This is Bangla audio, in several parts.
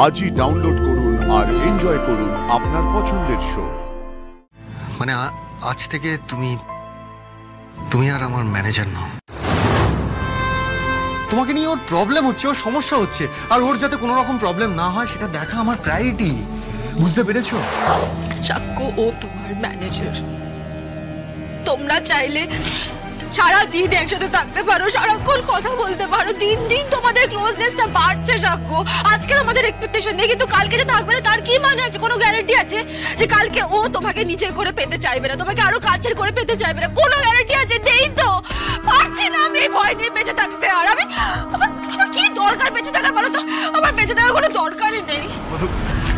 আজই ডাউনলোড করুন আর এনজয় করুন আপনার পছন্দের শো। মানে আজ থেকে তুমি আর আমার ম্যানেজার নও। তোমাকে নিয়ে ওর প্রবলেম হচ্ছে, ওর সমস্যা হচ্ছে, আর ওর যাতে কোনো রকম প্রবলেম না হয় সেটা দেখা আমার প্রায়োরিটি। বুঝতে পেরেছো? সাক্ষ্য, ও তোমার ম্যানেজার। তোমরা চাইলে সারাদিন একসাথে থাকতে পারো, সারাক্ষণ কথা বলতে পারো, দিন দিন তোমাদের ক্লোজনেসটা বাড়ছে সাক্ষ্য। আজকে আমাদের এক্সপেকটেশন নেই, কিন্তু কালকে যে থাকবে না তার কি মানে আছে? কোনো গ্যারান্টি আছে যে কালকে ও তোমাকে নিচের করে পেতে চাইবে না, তোমাকে আরো কাছের করে পেতে চাইবে না? কোনো গ্যারান্টি আছে? নেই তো। পারছি না আমি এই ভয় নিয়ে বেঁচে থাকতে। আর আমার কি দরকার বেঁচে থাকার বলো তো? আমার বেঁচে থাকার কোনো দরকারই নেই।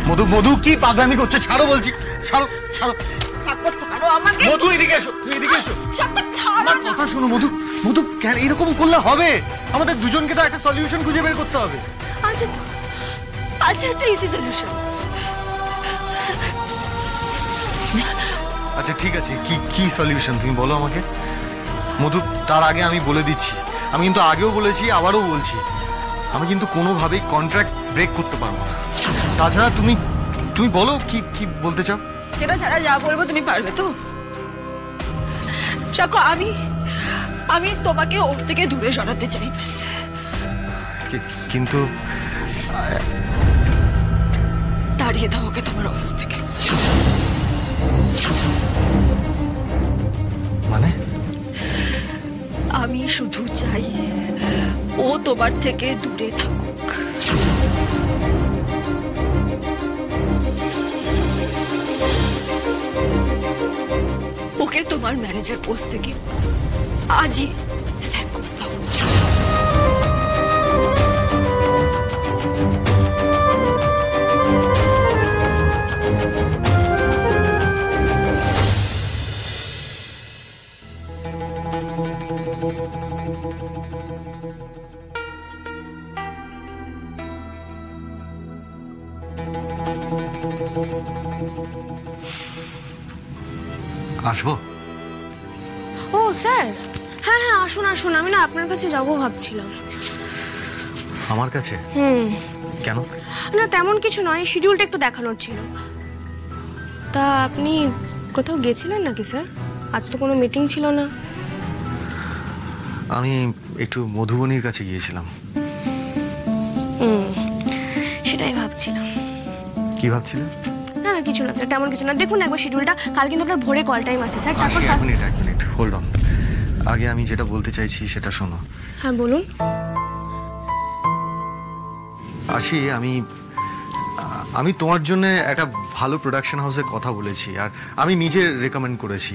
মধু মধু কি পাগলামি করছে? ছাড়ো বলছি, ছাড়ো ছাড়ো। মধু এদিকে এসো, তুমি এদিকে এসো। আমার কথা শোনো মধু। মধু কেন এরকম করলে হবে? আমাদের দুজনকে তো একটা সলিউশন খুঁজে বের করতে হবে। আচ্ছা একটা ইজি সলিউশন। আচ্ছা ঠিক আছে, কি সলিউশন তুমি বলো আমাকে। মধু তার আগে আমি বলে দিচ্ছি, আমি কিন্তু আগেও বলেছি আবারও বলছি, আমি কিন্তু কোনোভাবেই কন্ট্রাক্ট ব্রেক করতে পারবো না। তাছাড়া তুমি বলো কি বলতে চাও। সেটা ছাড়া যা বলবো তুমি পারবে তো? সাক্ষ্য, আমি তোমাকে ওর থেকে দূরে সরাতে চাই ব্যাস। কিন্তু তাড়িয়ে দাও ওকে তোমার অফিস থেকে। মানে? আমি শুধু চাই ও তোমার থেকে দূরে থাকুক। ওকে তোমার ম্যানেজার পোস্ট থেকে আজই স্যাক করে দাও। আসবো? ও স্যার, হ্যাঁ হ্যাঁ আসুন আসুন। আমি না আপনার কাছে যাবো ভাবছিলাম। আমার কাছে? কেন? না তেমন কিছু নয়, শিডিউলটা একটু দেখানোর ছিল। তা আপনি কোথাও গেছিলেন নাকি স্যার? আজ তো কোনো মিটিং ছিল না। আমি একটু মধুবনীর কাছে গিয়েছিলাম। সেটাই ভাবছিলাম। কি ভাবছিলেন? না না কিছু না স্যার, তেমন কিছু না। দেখুন একবার শিডিউলটা, কাল কিন্তু আপনার ভোরে কল টাইম আছে স্যার। তারপর এক মিনিট হোল্ড অন। আগে আমি যেটা বলতে চাইছি সেটা শোনো। হ্যাঁ বলুন। আশি, আমি তোমার জন্য একটা ভালো প্রোডাকশন হাউসে কথা বলেছি, আর আমি নিজে রেকমেন্ড করেছি।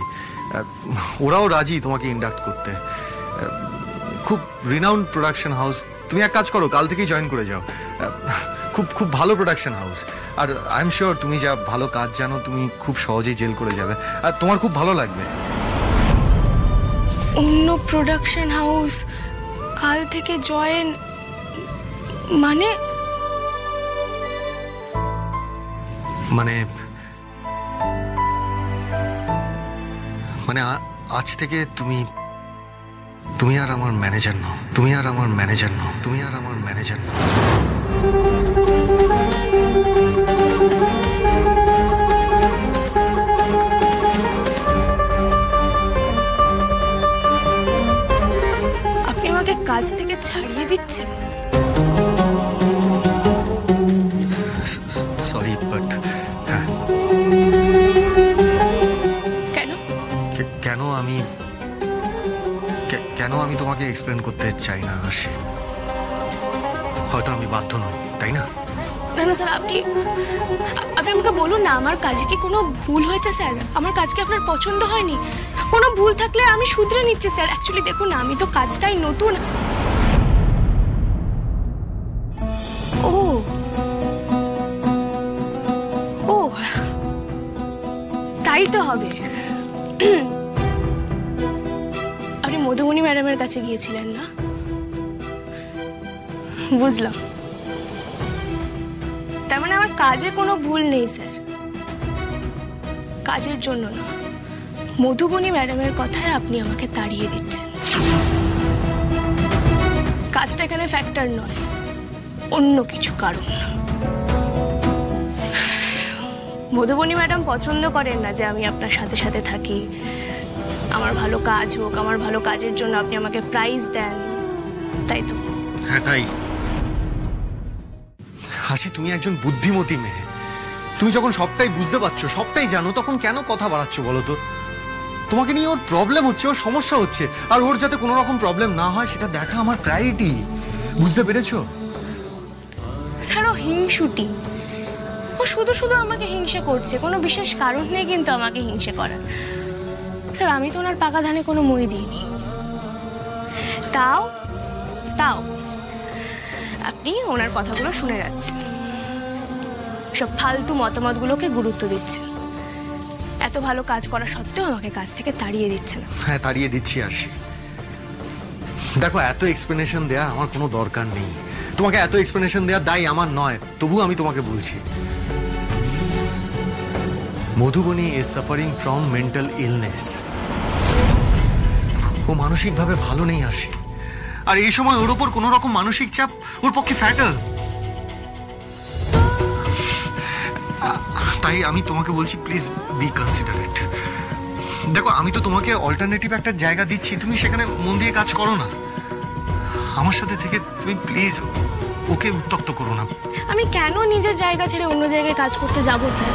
ওরাও রাজি তোমাকে ইন্ডাক্ট করতে। খুব রিনাউন্ড প্রোডাকশন হাউস। তুমি এক কাজ করো, কাল থেকেই জয়েন করে যাও। খুব ভালো প্রোডাকশন হাউস, আর আই এম শিওর তুমি যা ভালো কাজ জানো তুমি খুব সহজেই জেল করে যাবে, আর তোমার খুব ভালো লাগবে। অন্য প্রোডাকশন হাউস কাল থেকে জয়েন মানে? মানে আজ থেকে তুমি আর আমার ম্যানেজার নও। তুমি আর আমার ম্যানেজার নও। তুমি আর আমার ম্যানেজার নও। আপনি আমাকে কাজ থেকে ছাড়িয়ে দিচ্ছেন? সরি বাট হ্যাঁ। কেন আমি তোমাকে এক্সপ্লেন করতে চাই না আশি। হয়তো আমি বাধ্য নই, তাই না? না না স্যার, আপনি আমাকে বলুন না, আমার কাজে কি কোনো ভুল হয়েছে স্যার? আমার কাজ কি আপনার পছন্দ হয়নি? কোনো ভুল থাকলে আমি শুধরে নিচ্ছি স্যার। অ্যাকচুয়ালি দেখুন না, আমি তো কাজটাই নতুন। ও ও তাই তো হবে। আপনি মধুবনী ম্যাডামের কাছে গিয়েছিলেন না? বুঝলাম। তার মানে আমার কাজে কোনো ভুল নেই স্যার। কাজের জন্য না, মধুবনী ম্যাডামের কথায় আপনি আমাকে তাড়িয়ে দিচ্ছেন। কাজটা এখানে ফ্যাক্টর নয়, অন্য কিছু কারণ। মধুবনী ম্যাডাম পছন্দ করেন না যে আমি আপনার সাথে সাথে থাকি, আমার ভালো কাজ হোক, আমার ভালো কাজের জন্য আপনি আমাকে প্রাইজ দেন, তাই তো? হ্যাঁ তাই। হাসি, তুমি একজন বুদ্ধিমতী মেয়ে। তুমি যখন সবটাই বুঝতে পারছো, সবটাই জানো, তখন কেন কথা বাড়াচ্ছ বলো তো? তোমাকে নিয়ে ওর প্রবলেম হচ্ছে, ওর সমস্যা হচ্ছে, আর ওর যাতে কোনো রকম প্রবলেম না হয় সেটা দেখা আমার প্রায়োরিটি। বুঝতে পেরেছো? স্যার ও হিংসুটি, ও শুধু শুধু আমাকে হিংসে করছে, কোনো বিশেষ কারণ নেই কিন্তু আমাকে হিংসে করার। স্যার আমি তো ওনার পাকা ধানে কোনো মই দিইনি। তাও তাও আপনি ওনার কথাগুলো শুনে যাচ্ছেন, সব ফালতু মতামতগুলোকে গুরুত্ব দিচ্ছেন, এত ভালো কাজ করা সত্ত্বেও আমাকে কাজ থেকে তাড়িয়ে দিচ্ছে না। হ্যাঁ, তাড়িয়ে দিচ্ছি আসি। দেখো, এত এক্সপ্লেনেশন দেওয়ার আমার কোনো দরকার নেই। তোমাকে এত এক্সপ্লেনেশন দেওয়ার দায় আমার নয়, তবু আমি তোমাকে বলছি, Madhubani is suffering from mental illness. ও মানসিকভাবে ভালো নেই আসি, আর এই সময় ওর ওপর কোনো রকম মানসিক চাপ ওর পক্ষে ফ্যাটাল। তাই আমি তোমাকে বলছি, প্লিজ বি কনসিডারেট। দেখো, আমি তো তোমাকে অল্টারনেটিভ একটা জায়গা দিচ্ছি, তুমি সেখানে মন দিয়ে কাজ করো না। আমার সাথে থেকে তুমি প্লিজ ওকে উত্তক্ত করো না। আমি কেন নিজের জায়গা ছেড়ে অন্য জায়গায় কাজ করতে যাব স্যার?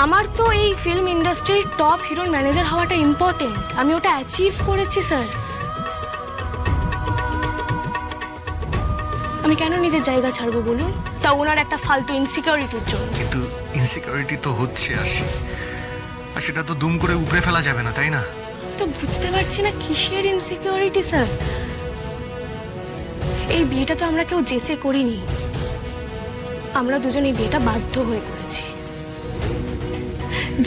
আমার তো এই ফিল্ম ইন্ডাস্ট্রির টপ হিরোর ম্যানেজার হওয়াটা ইম্পর্টেন্ট, আমি ওটা অ্যাচিভ করেছি স্যার। আমি কেন নিজের জায়গা ছাড়বো বলুন, তা ওনার একটা ফালতু ইনসিকিউরিটির জন্য? কিন্তু ইনসিকিউরিটি তো হচ্ছে আসি, আর সেটা তো দুম করে উপড়ে ফেলা যাবে না, তাই না? তো বুঝতে পারছি না কিসের ইনসিকিউরিটি স্যার। এই বিয়েটা তো আমরা কেউ জেচে করিনি, আমরা দুজন এই বিয়েটা বাধ্য হয়ে করেছি।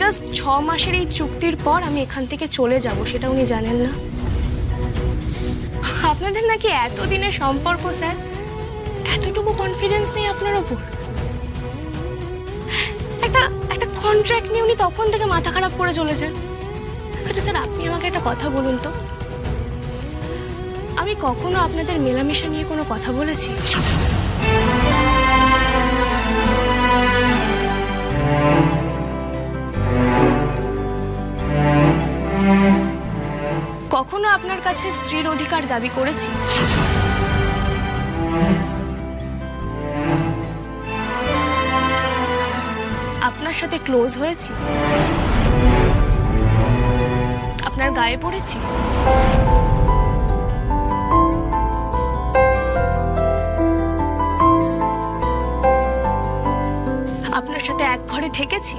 জাস্ট 6 মাসের এই চুক্তির পর আমি এখান থেকে চলে যাব, সেটা উনি জানেন না। আপনাদের নাকি এতদিনের সম্পর্ক স্যার, এতটুকু কনফিডেন্স নেই আপনার ওপর? একটা কন্ট্রাক্ট নিয়ে উনি তখন থেকে মাথা খারাপ করে চলেছেন। আচ্ছা স্যার, আপনি আমাকে একটা কথা বলুন তো, আমি কখনো আপনাদের মেলামেশা নিয়ে কোনো কথা বলেছি? কখনো আপনার কাছে স্ত্রীর অধিকার দাবি করেছি? আপনার সাথে ক্লোজ হয়েছি? আপনার গায়ে পড়েছি? আপনার সাথে এক ঘরে থেকেছি?